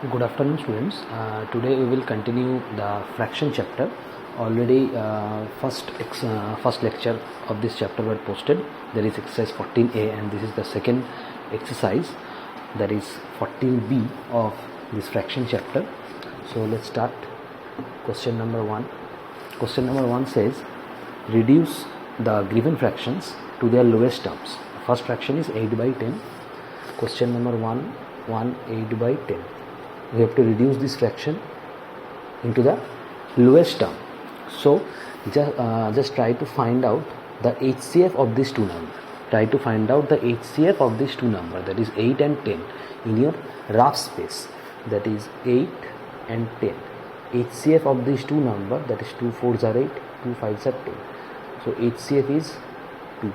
Good afternoon, students. Today we will continue the fraction chapter. Already first lecture of this chapter were posted. There is exercise 14a and this is the second exercise, that is 14b of this fraction chapter. So let's start. Question number 1. Question number 1 says reduce the given fractions to their lowest terms. First fraction is 8 by 10. Question number 1, 8 by 10. We have to reduce this fraction into the lowest term. So just try to find out the HCF of these two numbers. Try to find out the HCF of these two numbers, that is 8 and 10, in your rough space, that is 8 and 10. HCF of these two numbers, that is 2 4s are 8, 2 5s are 10. So HCF is 2.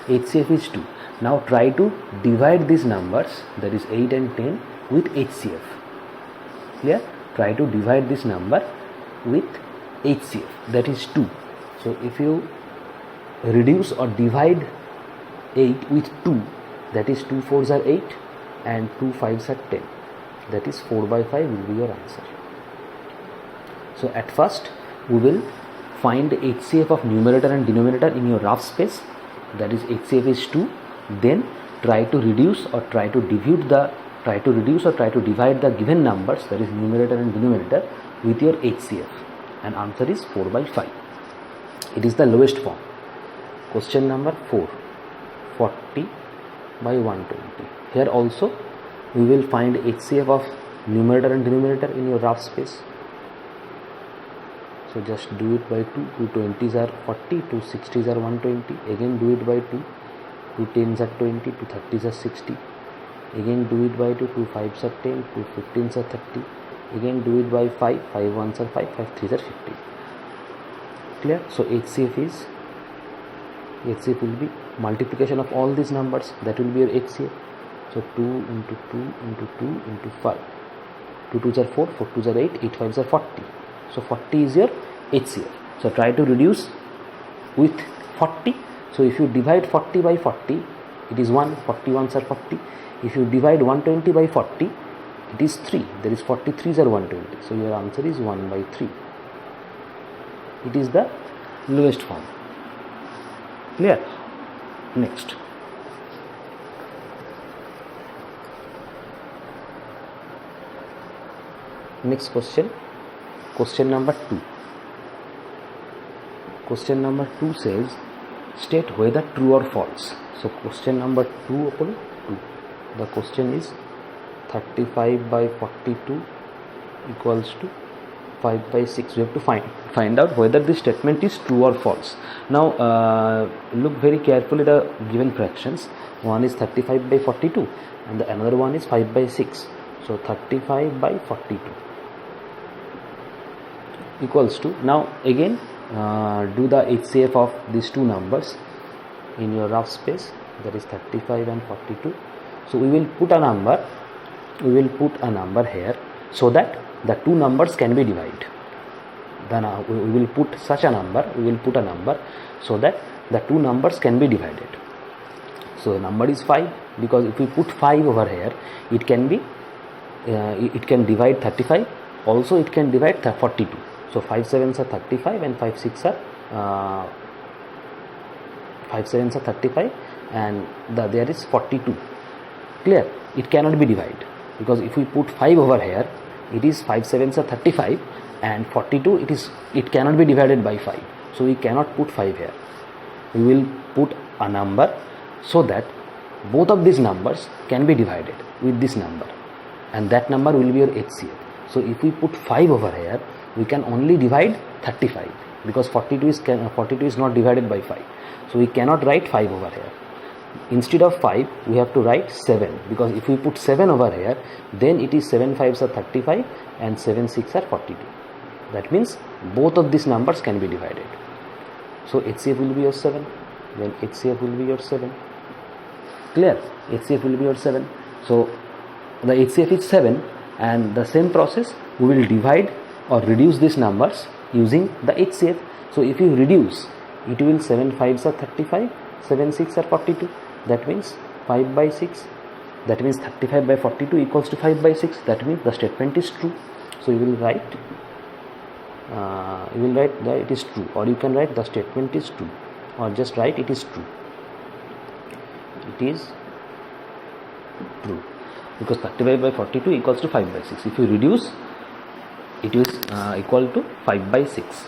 HCF is 2. Now try to divide these numbers, that is 8 and 10, with HCF. Clear? Try to divide this number with HCF, that is 2. So if you reduce or divide 8 with 2, that is 2 4s are 8 and 2 5s are 10, that is 4 by 5 will be your answer. So at first we will find the HCF of numerator and denominator in your rough space, that is HCF is 2. Then try to reduce or try to divide the given numbers, that is numerator and denominator, with your HCF, and answer is 4 by 5. It is the lowest form. Question number 4, 40 by 120. Here also we will find HCF of numerator and denominator in your rough space. So just do it by 2. 2 20s are 40, 2 60s are 120. Again do it by 2. 2 10s are 20, 2 30s are 60. Again do it by 2. 2 5s are 10, 2 15s are 30. Again do it by 5. 5 1s are 5, 5 3s are 50. Clear? So HCF will be multiplication of all these numbers, that will be your HCF. So 2 into 2 into 2 into 5. 2 2s are 4, 4 2s are 8, 8 5s are 40. So 40 is your HCF. So try to reduce with 40. So if you divide 40 by 40, it is 1, 41s are 40. If you divide 120 by 40, it is 3. There is 43s are 120. So your answer is 1 by 3. It is the lowest form. Clear? Next. Next question. Question number 2. Question number 2 says state whether true or false. So question number 2 upon 2. The question is 35 by 42 equals to 5 by 6. We have to find out whether this statement is true or false. Now look very carefully the given fractions. One is 35 by 42 and the another one is 5 by 6. So 35 by 42 equals to, now again do the HCF of these two numbers in your rough space, that is 35 and 42. So we will put a number here so that the two numbers can be divided. Then we will put a number so that the two numbers can be divided. So the number is 5, because if we put 5 over here, it can divide 35, also it can divide 42. So 5 7s are 35 and 5 6 are 5 7s are 35 and there is 42. Clear? It cannot be divided, because if we put 5 over here, it is 5 7s are 35 and 42, it cannot be divided by 5. So we cannot put 5 here. We will put a number so that both of these numbers can be divided with this number, and that number will be your HCF. So if we put 5 over here, we can only divide 35, because 42 is not divided by 5. So we cannot write 5 over here. Instead of 5, we have to write 7, because if we put 7 over here, then it is 7 5s are 35 and 7 6 are 42. That means both of these numbers can be divided. So HCF will be your 7. Then HCF will be your 7. Clear? HCF will be your 7. So the HCF is 7, and the same process we will divide or reduce these numbers using the HCF. So if you reduce, it will 7 5s are 35, 7 6 are 42. That means 5 by 6 That means 35 by 42 equals to 5 by 6. That means the statement is true. So you will write that it is true, or you can write the statement is true, or just write it is true. It is true, because 35 by 42 equals to 5 by 6. If you reduce, it is equal to 5 by 6.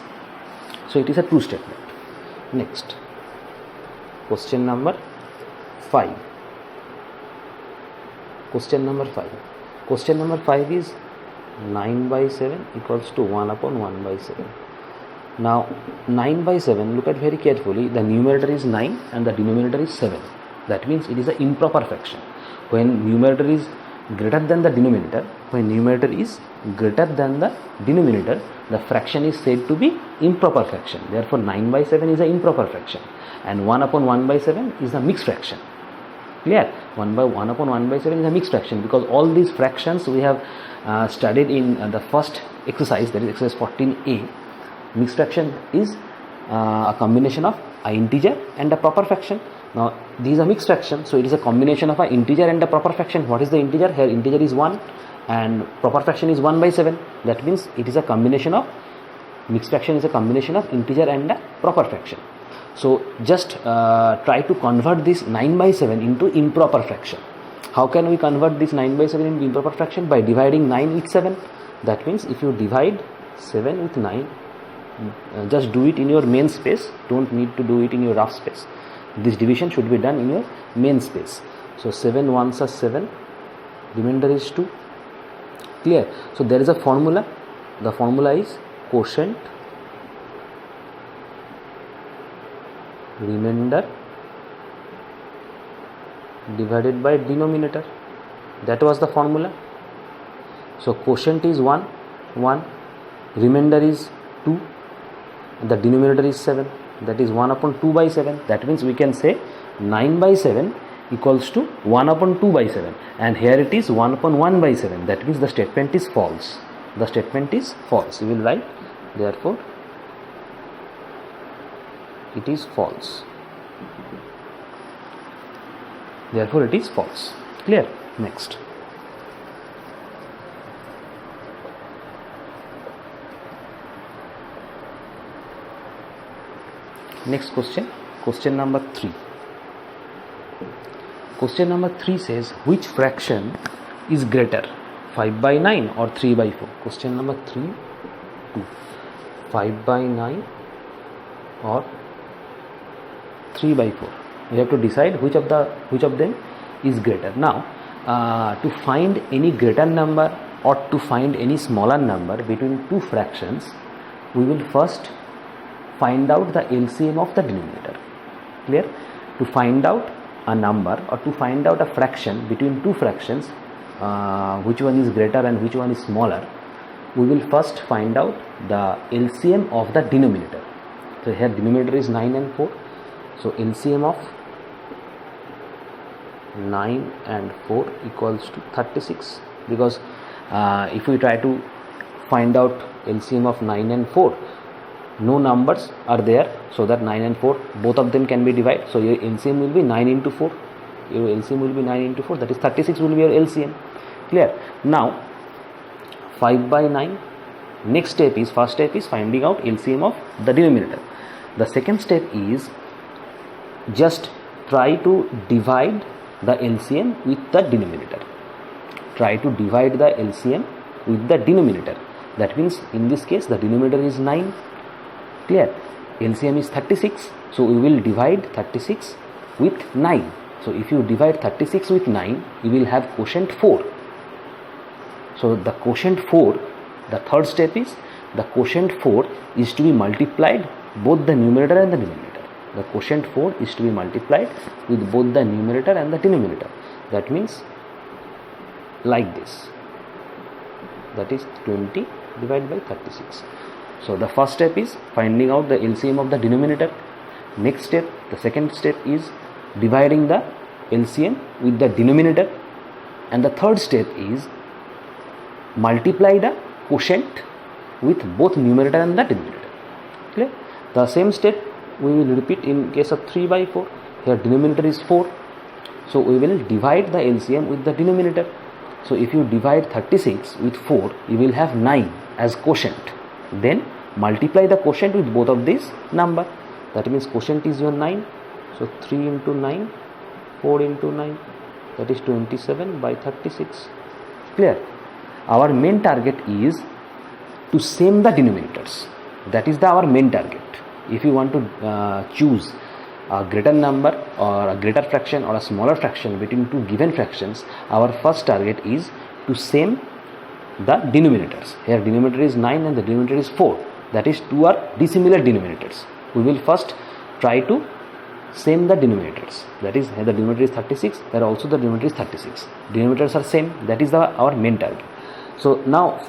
So it is a true statement. Next, question number 5. Question number 5 is 9 by 7 equals to 1 upon 1 by 7. Now 9 by 7, look at very carefully, the numerator is 9 and the denominator is 7. That means it is an improper fraction. When numerator is greater than the denominator, the fraction is said to be improper fraction. Therefore 9 by 7 is an improper fraction, and 1 upon 1 by 7 is a mixed fraction. Clear? 1 upon 1 by 7 is a mixed fraction, because all these fractions we have studied in the first exercise, that is exercise 14a. Mixed fraction is a combination of an integer and a proper fraction. Now these are mixed fractions, so it is a combination of an integer and a proper fraction. What is the integer? Here integer is 1 and proper fraction is 1 by 7. That means it is a combination of, mixed fraction is a combination of integer and a proper fraction. So just try to convert this 9 by 7 into improper fraction. How can we convert this 9 by 7 into improper fraction? By dividing 9 with 7. That means if you divide 7 with 9, just do it in your main space, don't need to do it in your rough space. This division should be done in your main space. So 7 ones are 7, remainder is 2. Clear? So there is a formula. The formula is quotient remainder divided by denominator. That was the formula. So quotient is 1, remainder is 2, the denominator is 7. That is 1 upon 2 by 7. That means we can say 9 by 7 equals to 1 upon 2 by 7, and here it is 1 upon 1 by 7. That means the statement is false. The statement is false. You will write, therefore it is false. Therefore it is false. Clear? Next. Next question, question number 3. Question number 3 says, which fraction is greater, 5 by 9 or 3 by 4? Question number 3, 2. 5 by 9 or 3 by 4. You have to decide which of them is greater. Now, to find any greater number or to find any smaller number between two fractions, we will first find out the LCM of the denominator. Clear? To find out a number or to find out a fraction between two fractions, which one is greater and which one is smaller, we will first find out the LCM of the denominator. So here denominator is 9 and 4. So LCM of 9 and 4 equals to 36, because if we try to find out LCM of 9 and 4, no numbers are there, so that 9 and 4 both of them can be divided. So your LCM will be 9 into 4. Your LCM will be 9 into 4, that is 36 will be your LCM. Clear? Now 5 by 9. Next step is, first step is finding out LCM of the denominator. The second step is just try to divide the LCM with the denominator. Try to divide the LCM with the denominator. That means in this case the denominator is 9. Clear? LCM is 36, so we will divide 36 with 9. So if you divide 36 with 9, you will have quotient 4. So the quotient 4, the third step is, the quotient 4 is to be multiplied both the numerator and the denominator. The quotient 4 is to be multiplied with both the numerator and the denominator. That means like this. That is 20 divided by 36. So the first step is finding out the LCM of the denominator. Next step, the second step is dividing the LCM with the denominator. And the third step is multiply the quotient with both numerator and the denominator. Clear? The same step we will repeat in case of 3 by 4. Here denominator is 4. So we will divide the LCM with the denominator. So if you divide 36 with 4, you will have 9 as quotient. Then multiply the quotient with both of these number. That means quotient is your 9. So 3 into 9, 4 into 9, that is 27 by 36. Clear? Our main target is to same the denominators. That is our main target. If you want to choose a greater number or a greater fraction or a smaller fraction between two given fractions, our first target is to same the denominators. Here denominator is 9 and the denominator is 4. That is two are dissimilar denominators. We will first try to same the denominators. That is, here the denominator is 36, here also the denominator is 36. Denominators are same. That is our main target. So now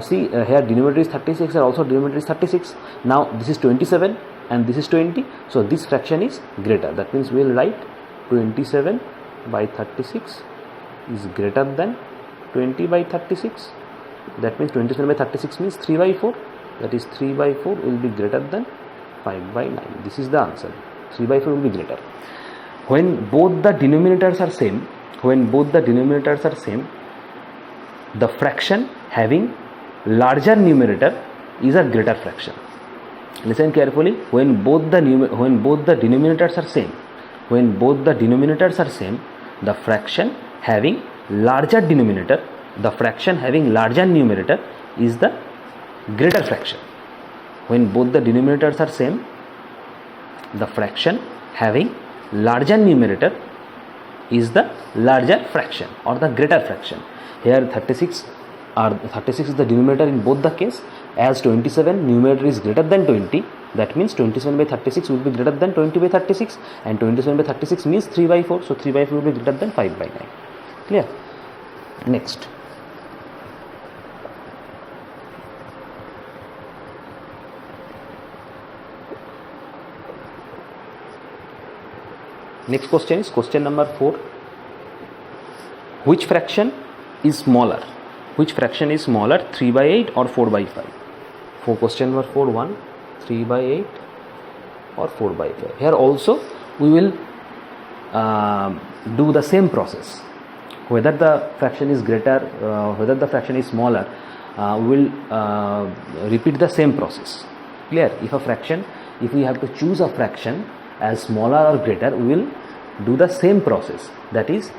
see here denominator is 36, here also denominator is 36. Now this is 27 and this is 20. So this fraction is greater. That means we will write 27 by 36 is greater than 20 by 36. That means 27 by 36 means 3 by 4. That is 3 by 4 will be greater than 5 by 9. This is the answer. 3 by 4 will be greater. When both the denominators are same, the fraction having larger numerator is a greater fraction. Listen carefully. When both the denominators are same, the fraction having larger denominator, is the greater fraction. When both the denominators are same, the fraction having larger numerator is the larger fraction or the greater fraction. Here 36 is the denominator in both the case. As 27 numerator is greater than 20, that means 27 by 36 will be greater than 20 by 36, and 27 by 36 means 3 by 4. So 3 by 4 will be greater than 5 by 9. Clear? Next. Next question is question number 4. Which fraction is smaller? 3 by 8 or 4 by 5? For question number 4, 1, 3 by 8 or 4 by 5. Here also we will do the same process. Whether the fraction is greater, whether the fraction is smaller, we will repeat the same process. Clear? If we have to choose a fraction as smaller or greater, we will do the same process. That is,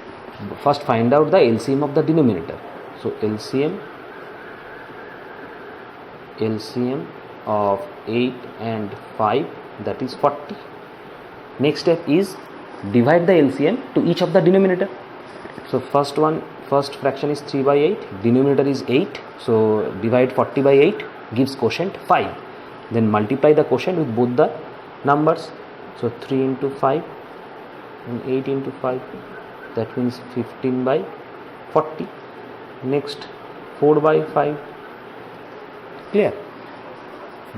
first find out the LCM of the denominator. So LCM of 8 and 5, that is 40. Next step is divide the LCM to each of the denominator. So first fraction is 3 by 8, denominator is 8, so divide 40 by 8 gives quotient 5. Then multiply the quotient with both the numbers. So 3 into 5 and 8 into 5, that means 15 by 40. Next 4 by 5. Clear?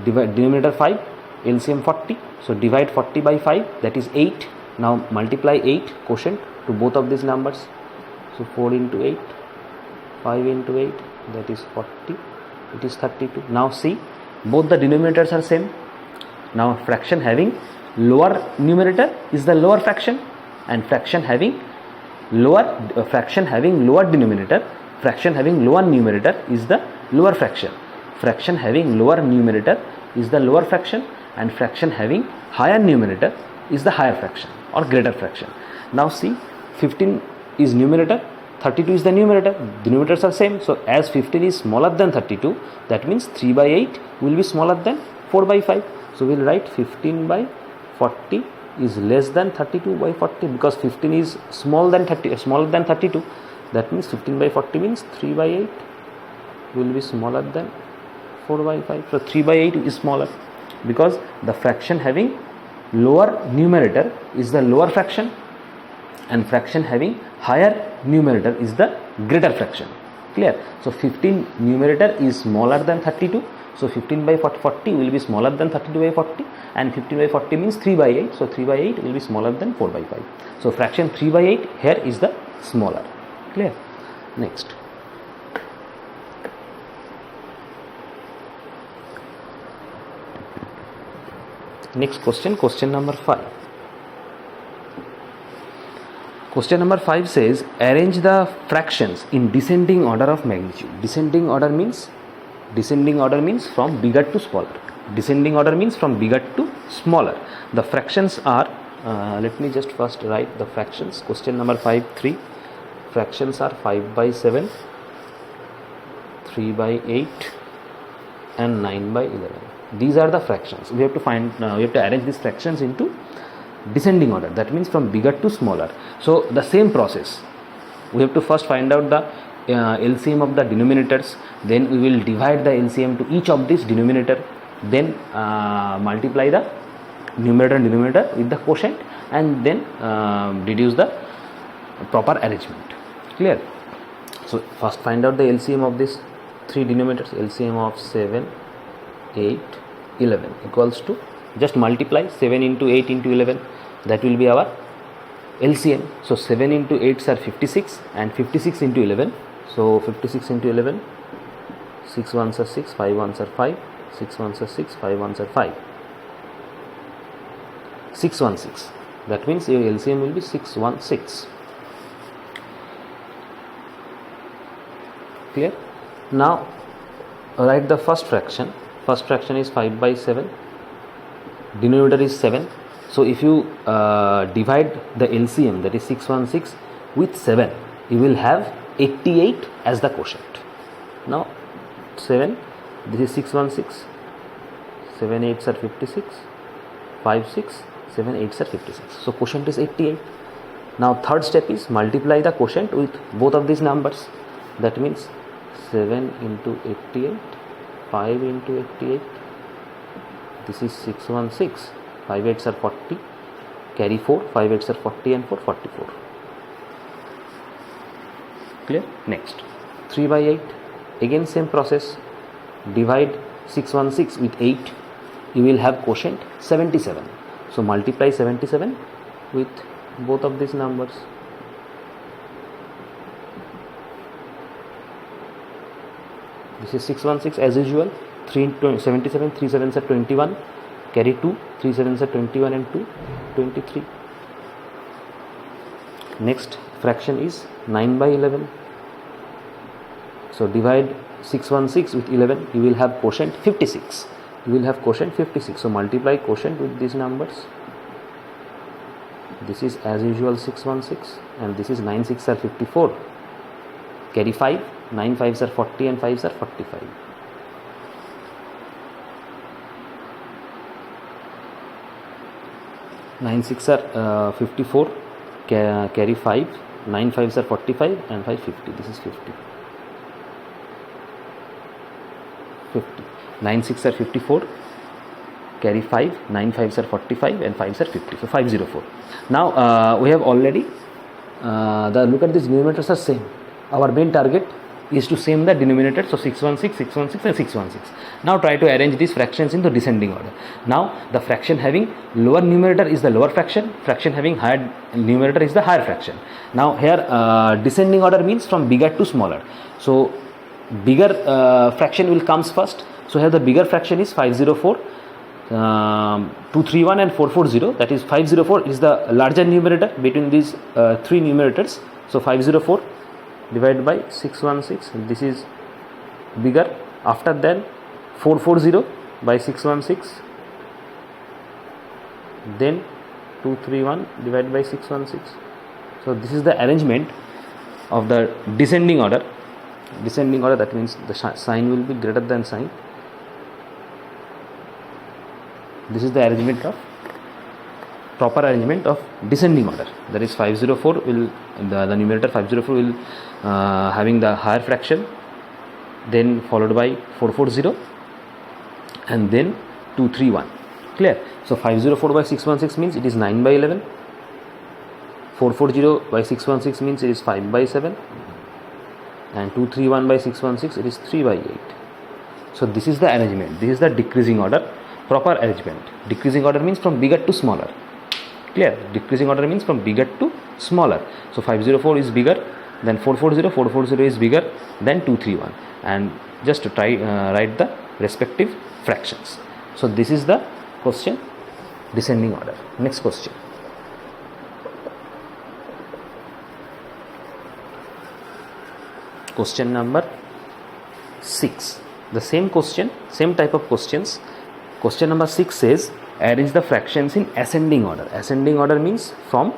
Divide denominator 5, LCM 40. So divide 40 by 5, that is 8. Now multiply 8 quotient to both of these numbers. So 4 into 8, 5 into 8, that is 40. It is 32. Now see, both the denominators are same. Now fraction having lower numerator is the lower fraction, and fraction having lower denominator, fraction having lower numerator is the lower fraction. Fraction having lower numerator is the lower fraction, and fraction having higher numerator is the higher fraction or greater fraction. Now see, 15 is numerator, 32 is the numerator. Denominators are same. So as 15 is smaller than 32, that means 3 by 8 will be smaller than 4 by 5. So we will write 15 by 40 is less than 32 by 40, because 15 is smaller than 32. That means 15 by 40 means 3 by 8 will be smaller than 4 by 5. So 3 by 8 is smaller, because the fraction having lower numerator is the lower fraction, and fraction having higher numerator is the greater fraction. Clear? So 15 numerator is smaller than 32. So 15 by 40 will be smaller than 32 by 40, and 15 by 40 means 3 by 8. So 3 by 8 will be smaller than 4 by 5. So fraction 3 by 8 here is the smaller. Clear? Next. Next question, question number 5. Question number 5 says arrange the fractions in descending order of magnitude. Descending order means from bigger to smaller. Descending order means from bigger to smaller. The fractions are let me just first write the fractions. Question number 5 3 fractions are 5 by 7, 3 by 8 and 9 by 11. These are the fractions. We have to arrange these fractions into descending order, that means from bigger to smaller. So the same process, we have to first find out the LCM of the denominators, then we will divide the LCM to each of this denominator, then multiply the numerator and denominator with the quotient, and then deduce the proper arrangement. Clear? So first find out the LCM of these three denominators. LCM of 7, 8, 11 equals to, just multiply 7 into 8 into 11, that will be our LCM. So 7 into 8 are 56 and 56 into 11. So 56 into 11, 6 ones are 6, 5 ones are 5, 6 ones are 6, 5 ones are 5, 616. That means your LCM will be 616. Clear? Now write the first fraction. First fraction is 5 by 7. Denominator is 7. So if you divide the LCM, that is 616, with 7, you will have 88 as the quotient. Now 7, this is 616, 7 8s are 56, 5 6, 7 8s are 56. So quotient is 88. Now third step is multiply the quotient with both of these numbers. That means 7 into 88, 5 into 88, this is 616, 5 8s are 40, carry 4, 5 8s are 40 and 4, 44. Clear? Next, 3 by 8, again same process, divide 616 with 8, you will have quotient 77. So multiply 77 with both of these numbers. This is 616 as usual, 3 into 77, 3 7s are 21, carry 2, 3 7s are 21 and 2, 23. Next fraction is 9 by 11. So divide 616 with 11, you will have quotient 56. So multiply quotient with these numbers. This is as usual 616 and this is 9 6 are 54. Carry 5, 9 5s are 40 and 5s are 45. Nine 6 are 54, carry 5, 9 5s are 45 and 5 50. This is 50. 9 6 are 54, carry 5, 9 5s are 45 and 5s are 50. So 504. Now we have already look at these denominators are same. Our main target is to same the denominator, so 616, 616 and 616. Now try to arrange these fractions in the descending order. Now the fraction having lower numerator is the lower fraction, fraction having higher numerator is the higher fraction. Now here descending order means from bigger to smaller. So bigger fraction will comes first. So here the bigger fraction is 504, 231 and 440. That is 504 is the larger numerator between these three numerators. So 504 divided by 616, this is bigger. After that 440 by 616, then 231 divided by 616. So this is the arrangement of the descending order. Descending order, that means the sign will be greater than sign. This is the arrangement of proper arrangement of descending order. That is 504 will the numerator 504 will having the higher fraction, then followed by 440 and then 231. Clear? So 504 by 616 means it is 9 by 11. 440 by 616 means it is 5 by 7. And 231 by 616 it is 3 by 8. So this is the arrangement. This is the decreasing order, proper arrangement. Decreasing order means from bigger to smaller. Clear? Decreasing order means from bigger to smaller. So 504 is bigger than 440, 440 is bigger than 231, and just to try write the respective fractions. So this is the question, descending order. Next question. Question number 6. The same question, same type of questions. Question number 6 says arrange the fractions in ascending order. Ascending order means from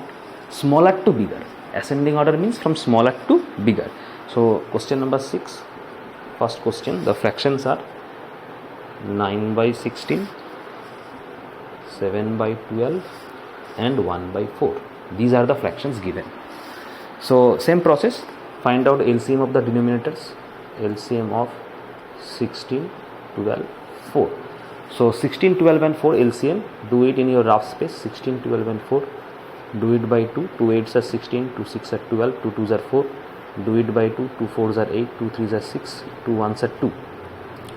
smaller to bigger. Ascending order means from smaller to bigger. So question number 6, first question, the fractions are 9 by 16, 7 by 12 and 1 by 4. These are the fractions given. So same process, find out LCM of the denominators. LCM of 16, 12, 4. So 16, 12 and 4 LCM, do it in your rough space. 16, 12 and 4, do it by 2. 2 8s are 16, 2 6 are 12, 2 2s are 4, do it by 2. 2 4s are 8, 2 3s are 6, 2 1s are 2.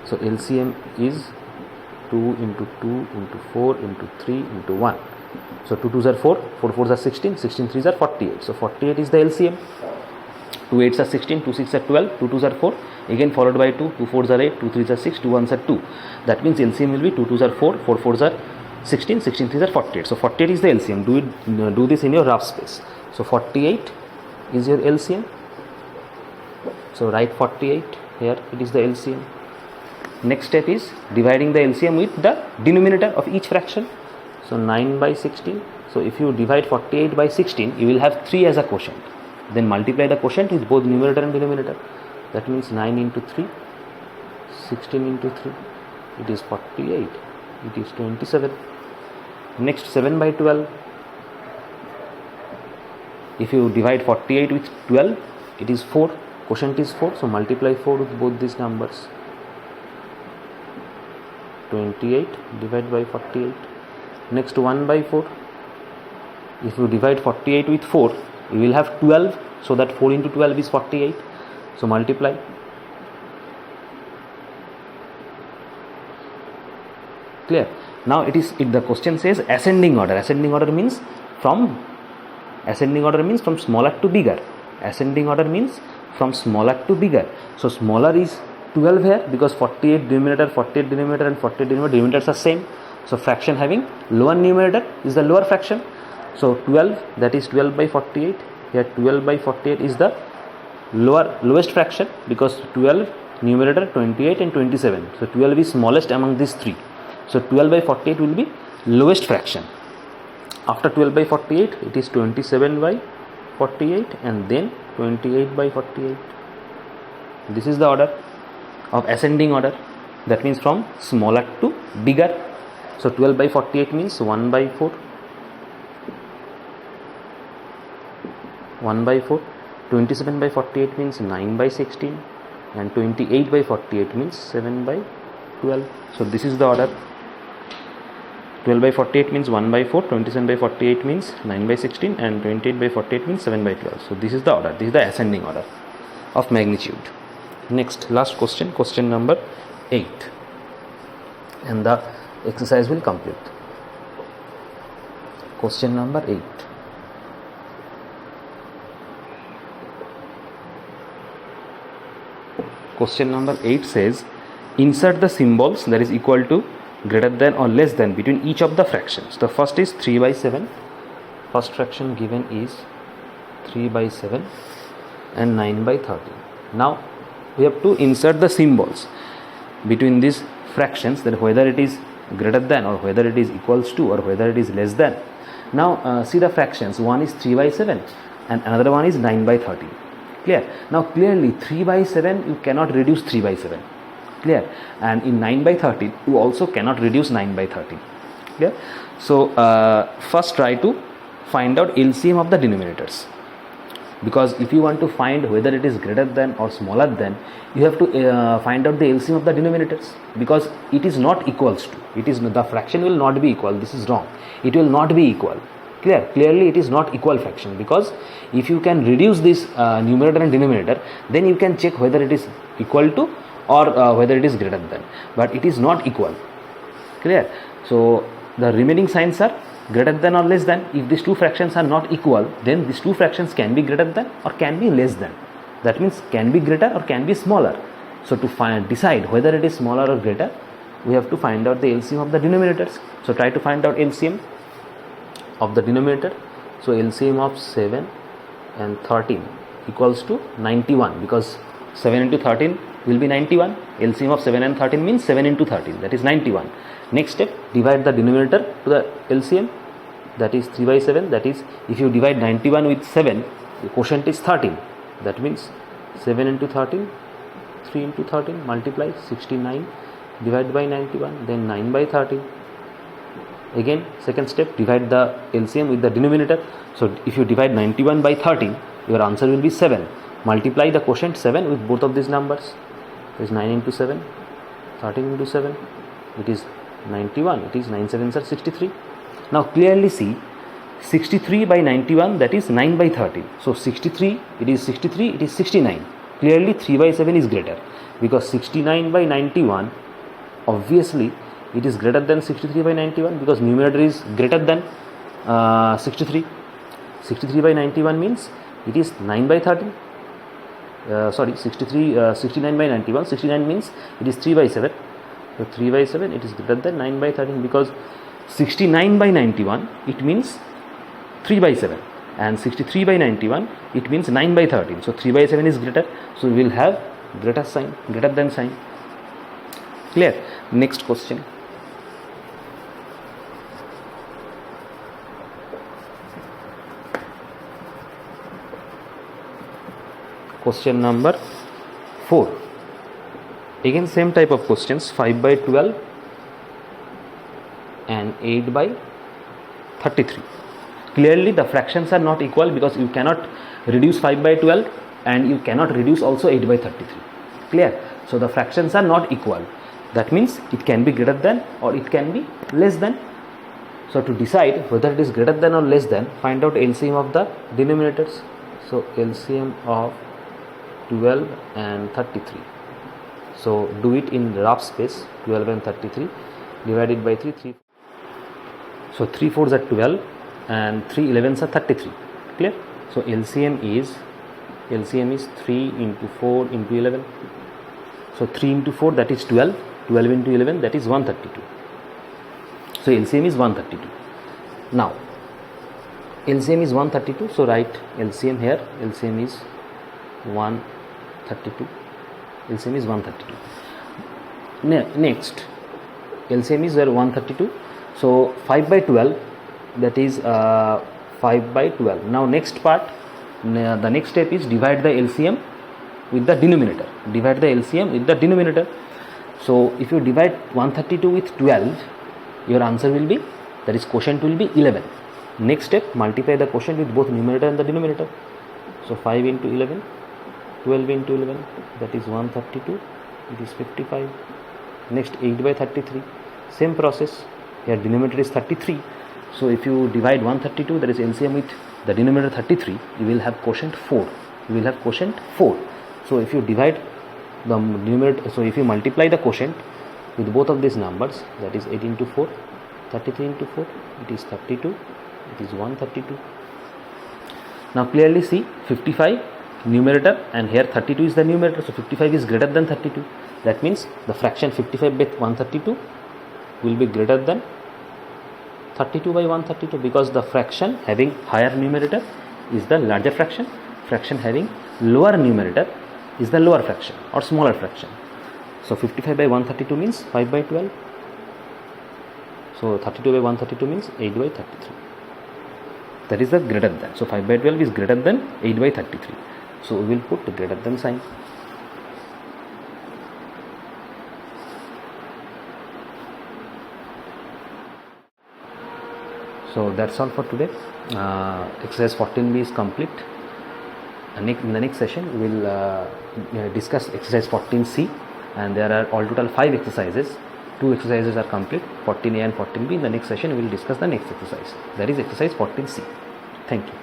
So LCM is 2 into 2 into 4 into 3 into 1. So 2 2s are 4, 4 4s are 16, 16 3s are 48. So 48 is the LCM. 2 8s are 16, 2 6 are 12, 2 2s are 4, again followed by 2, 2 4s are 8, 2 3s are 6, 2 1s are 2. That means LCM will be 2 2s are 4, 4 4s are 16, 16 3s are 48. So 48 is the LCM. Do this in your rough space. So 48 is your LCM. So write 48 here, it is the LCM. Next step is dividing the LCM with the denominator of each fraction. So 9 by 16. So if you divide 48 by 16, you will have 3 as a quotient. Then multiply the quotient with both numerator and denominator. That means 9 into 3, 16 into 3, it is 48, it is 27. Next 7 by 12. If you divide 48 with 12, it is 4, quotient is 4, so multiply 4 with both these numbers. 28 divided by 48. Next 1 by 4. If you divide 48 with 4, you will have 12, so that 4 into 12 is 48, so multiply. Clear? Now the question says ascending order. Ascending order means from smaller to bigger. Ascending order means from smaller to bigger. So smaller is 12 here, because 48 denominator and 48 denominators are same. So fraction having lower numerator is the lower fraction. So 12, that is 12 by 48. Here 12 by 48 is the lowest fraction, because 12 numerator, 28 and 27. So 12 is smallest among these three. So 12 by 48 will be lowest fraction. After 12 by 48, it is 27 by 48 and then 28 by 48. This is the order of ascending order. That means from smaller to bigger. So 12 by 48 means 1 by 4. 1 by 4. 27 by 48 means 9 by 16. And 28 by 48 means 7 by 12. So this is the order. 12 by 48 means 1 by 4, 27 by 48 means 9 by 16, and 28 by 48 means 7 by 12. So this is the order. This is the ascending order of magnitude. Next, last question, question number 8. And the exercise will complete. Question number 8. Question number 8 says, insert the symbols that is equal to, greater than or less than between each of the fractions. The first is 3 by 7. First fraction given is 3 by 7 and 9 by 13. Now we have to insert the symbols between these fractions, that whether it is greater than or whether it is equals to or whether it is less than. Now see the fractions. One is 3 by 7 and another one is 9 by 13. Clear? Now clearly 3 by 7 you cannot reduce 3 by 7. Clear? And in 9 by 13 you also cannot reduce 9 by 13. Clear? So first try to find out LCM of the denominators, because if you want to find whether it is greater than or smaller than, you have to find out the LCM of the denominators, because it is not equals to, the fraction will not be equal. This is wrong. It will not be equal. Clearly it is not equal fraction, because if you can reduce this numerator and denominator, then you can check whether it is equal to or whether it is greater than, but it is not equal. Clear? So the remaining signs are greater than or less than. If these two fractions are not equal, then these two fractions can be greater than or can be less than. That means can be greater or can be smaller. So to decide whether it is smaller or greater, we have to find out the LCM of the denominators. So try to find out LCM of the denominator. So LCM of 7 and 13 equals to 91, because 7 into 13 will be 91. LCM of 7 and 13 means 7 into 13, that is 91. Next step, divide the denominator to the LCM, that is 3 by 7. That is, if you divide 91 with 7, the quotient is 13. That means 7 into 13, 3 into 13, multiply 69, divide by 91, then 9 by 13. Again, second step, divide the LCM with the denominator. So if you divide 91 by 13, your answer will be 7. Multiply the quotient 7 with both of these numbers. It is 9 into 7, 13 into 7, it is 91, it is 9 7s are 63. Now clearly see, 63 by 91, that is 9 by 13. So 63, it is 63, it is 69. Clearly 3 by 7 is greater, because 69 by 91, obviously it is greater than 63 by 91, because numerator is greater than 63. 63 by 91 means it is 9 by 13. 69 by 91, 69 means it is 3 by 7. So 3 by 7, it is greater than 9 by 13, because 69 by 91, it means 3 by 7, and 63 by 91, it means 9 by 13. So 3 by 7 is greater, so we will have greater sign, greater than sign. Clear? Next question. Question number 4. Again same type of questions, 5 by 12 and 8 by 33. Clearly the fractions are not equal, because you cannot reduce 5 by 12 and you cannot reduce also 8 by 33. Clear? So the fractions are not equal. That means it can be greater than or it can be less than. So to decide whether it is greater than or less than, find out LCM of the denominators. So LCM of 12 and 33. So do it in rough space, 12 and 33, divided by 3. So 3 4s are 12 and 3 11s are 33. Clear? So LCM is 3 into 4 into 11. So 3 into 4, that is 12. 12 into 11, that is 132. So LCM is 132. Now LCM is 132. So write LCM here. LCM is 132. LCM is 132. Next, LCM is 132. So 5 by 12, that is 5 by 12. Now next part, the next step is divide the LCM with the denominator. Divide the LCM with the denominator. So if you divide 132 with 12, your answer will be, that is quotient will be 11. Next step, multiply the quotient with both numerator and the denominator. So 5 into 11, 12 into 11, that is 132, it is 55. Next 8 by 33, same process. Here denominator is 33. So if you divide 132, that is LCM with the denominator 33, you will have quotient 4. You will have quotient 4. So if you divide the numerator, so if you multiply the quotient with both of these numbers, that is 8 into 4, 33 into 4, it is 32, it is 132. Now clearly see, 55 numerator and here 32 is the numerator, so 55 is greater than 32. That means the fraction 55 by 132 will be greater than 32 by 132, because the fraction having higher numerator is the larger fraction, fraction having lower numerator is the lower fraction or smaller fraction. So 55 by 132 means 5 by 12. So 32 by 132 means 8 by 33. That is the greater than. So 5 by 12 is greater than 8 by 33. So we will put the greater than sign. So that's all for today. Exercise 14b is complete. In the next session we will discuss exercise 14c, and there are all total 5 exercises. 2 exercises are complete, 14a and 14b. In the next session we will discuss the next exercise, that is exercise 14c. Thank you.